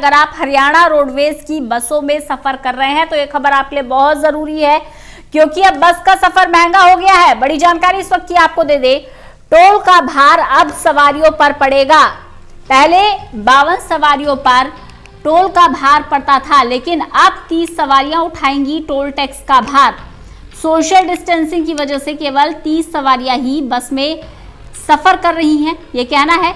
अगर आप हरियाणा रोडवेज की बसों में सफर कर रहे हैं तो ये खबर आपके लिए बहुत जरूरी है, क्योंकि अब बस का सफर महंगा हो गया है। बड़ी जानकारी इस वक्त की आपको दे दे, टोल का भार अब सवारियों पर पड़ेगा। पहले 52 सवारियों पर टोल का भार पड़ता था, लेकिन अब 30 सवारियां उठाएंगी टोल टैक्स का भार। सोशल डिस्टेंसिंग की वजह से केवल 30 सवारियां ही बस में सफर कर रही हैं, ये कहना है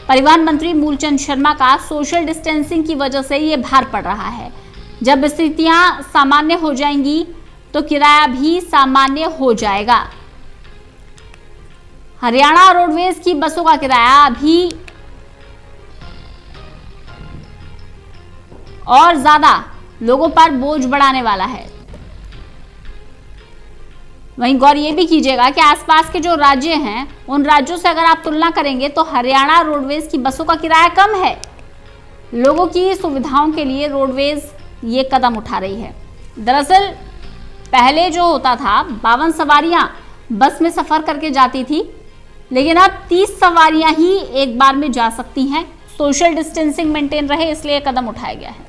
परिवहन मंत्री मूलचंद शर्मा का। सोशल डिस्टेंसिंग की वजह से ये भार पड़ रहा है। जब स्थितियां सामान्य हो जाएंगी तो किराया भी सामान्य हो जाएगा। हरियाणा रोडवेज की बसों का किराया अभी और ज्यादा लोगों पर बोझ बढ़ाने वाला है। वहीं गौर ये भी कीजिएगा कि आसपास के जो राज्य हैं उन राज्यों से अगर आप तुलना करेंगे तो हरियाणा रोडवेज की बसों का किराया कम है। लोगों की सुविधाओं के लिए रोडवेज ये कदम उठा रही है। दरअसल पहले जो होता था 52 सवारियां बस में सफर करके जाती थी, लेकिन अब 30 सवारियां ही एक बार में जा सकती हैं। सोशल डिस्टेंसिंग मेंटेन रहे इसलिए कदम उठाया गया है।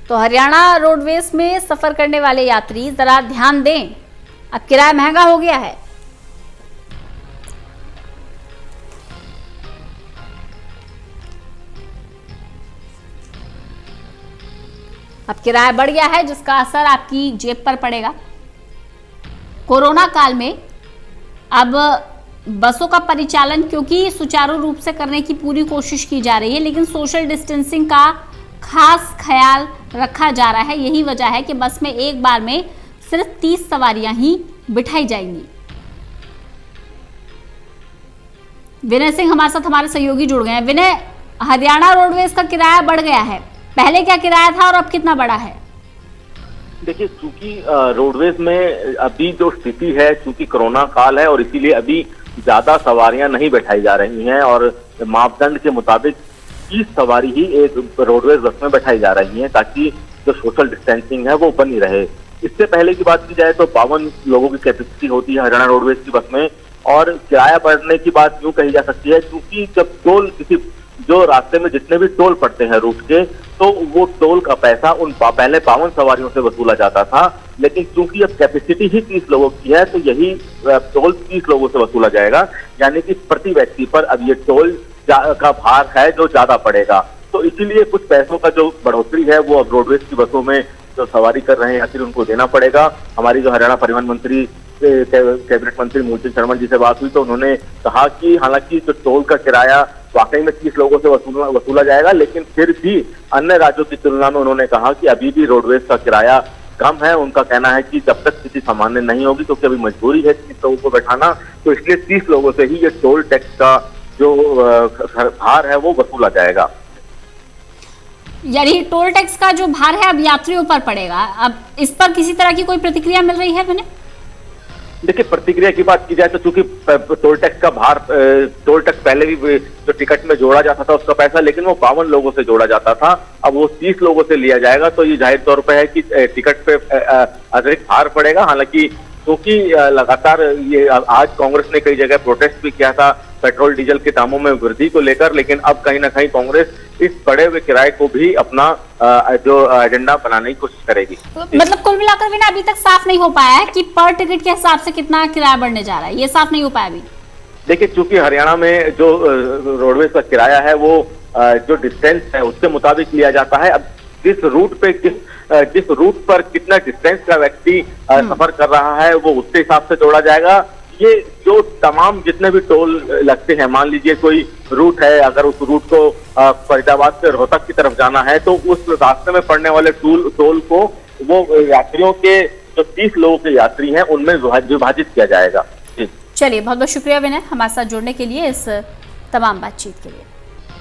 तो हरियाणा रोडवेज में सफर करने वाले यात्री जरा ध्यान दें, अब किराया महंगा हो गया है। अब किराया बढ़ गया है, जिसका असर आपकी जेब पर पड़ेगा। कोरोना काल में अब बसों का परिचालन क्योंकि सुचारू रूप से करने की पूरी कोशिश की जा रही है, लेकिन सोशल डिस्टेंसिंग का खास ख्याल रखा जा रहा है। यही वजह है कि बस में एक बार में सिर्फ 30 सवारियां ही बिठाई जाएंगी। विनय सिंह हमारे साथ, हमारे सहयोगी जुड़ गए हैं। विनय, हरियाणा रोडवेज का किराया बढ़ गया है, पहले क्या किराया था और अब कितना बढ़ा है? देखिए, चूंकि रोडवेज में अभी जो स्थिति है, चूंकि कोरोना काल है और इसीलिए अभी ज्यादा सवारियां नहीं बैठाई जा रही हैं और मापदंड के मुताबिक 30 सवारी ही एक रोडवेज बस में बैठाई जा रही है, ताकि जो सोशल डिस्टेंसिंग है वो बनी रहे। इससे पहले की बात की जाए तो 52 लोगों की कैपेसिटी होती है हरियाणा रोडवेज की बस में, और किराया बढ़ने की बात यूं कही जा सकती है क्योंकि जब टोल किसी जो रास्ते में जितने भी टोल पड़ते हैं रूट के, तो वो टोल का पैसा उन पहले 52 सवारियों से वसूला जाता था, लेकिन चूंकि अब कैपेसिटी ही 30 लोगों की है तो यही टोल 30 लोगों से वसूला जाएगा, यानी कि प्रति व्यक्ति पर अब ये टोल का भार है जो ज्यादा पड़ेगा। तो इसीलिए कुछ पैसों का जो बढ़ोतरी है वो अब रोडवेज की बसों में जो सवारी कर रहे हैं आखिर उनको देना पड़ेगा। हमारी जो हरियाणा परिवहन मंत्री कैबिनेट मंत्री मूलचंद शर्मा जी से बात हुई तो उन्होंने कहा कि हालांकि जो टोल का किराया वाकई में 30 लोगों से वसूला जाएगा, लेकिन फिर भी अन्य राज्यों की तुलना में उन्होंने कहा कि अभी भी रोडवेज का किराया कम है। उनका कहना है कि जब तक स्थिति सामान्य नहीं होगी, क्योंकि अभी मजबूरी है 30 लोगों को बैठाना, तो इसलिए 30 लोगों से ही ये टोल टैक्स का जो भार है वो वसूला जाएगा। यानी टोल टैक्स का जो भार है अब यात्रियों पर पड़ेगा। अब इस पर किसी तरह की कोई प्रतिक्रिया मिल रही है? मैंने देखिए, प्रतिक्रिया की बात की जाए तो चूंकि टोल टैक्स का भार, टोल टैक्स पहले भी जो टिकट में जोड़ा जाता था उसका पैसा, लेकिन वो 52 लोगों से जोड़ा जाता था, अब वो 30 लोगों से लिया जाएगा, तो ये जाहिर तौर पे है कि टिकट पे अतिरिक्त भार पड़ेगा। हालांकि क्योंकि लगातार ये आज कांग्रेस ने कई जगह प्रोटेस्ट भी किया था पेट्रोल डीजल के दामों में वृद्धि को लेकर, लेकिन अब कहीं ना कहीं कांग्रेस इस बढ़े हुए किराए को भी अपना जो एजेंडा बनाने की कोशिश करेगी। मतलब कुल मिलाकर भी ना अभी तक साफ नहीं हो पाया है कि पर टिकट के हिसाब से कितना किराया बढ़ने जा रहा है, ये साफ नहीं हो पाया अभी। देखिए, चूंकि हरियाणा में जो रोडवेज का किराया है वो जो डिस्टेंस है उसके मुताबिक लिया जाता है। अब जिस रूट पर कितना डिस्टेंस का व्यक्ति सफर कर रहा है वो उसके हिसाब से जोड़ा जाएगा। ये जो तमाम जितने भी टोल लगते हैं, मान लीजिए कोई रूट है, अगर उस रूट को फरीदाबाद से रोहतक की तरफ जाना है तो उस रास्ते में पड़ने वाले टोल को वो यात्रियों के जो 30 लोगों के यात्री हैं उनमें विभाजित किया जाएगा। चलिए, बहुत बहुत शुक्रिया विनय हमारे साथ जुड़ने के लिए, इस तमाम बातचीत के लिए।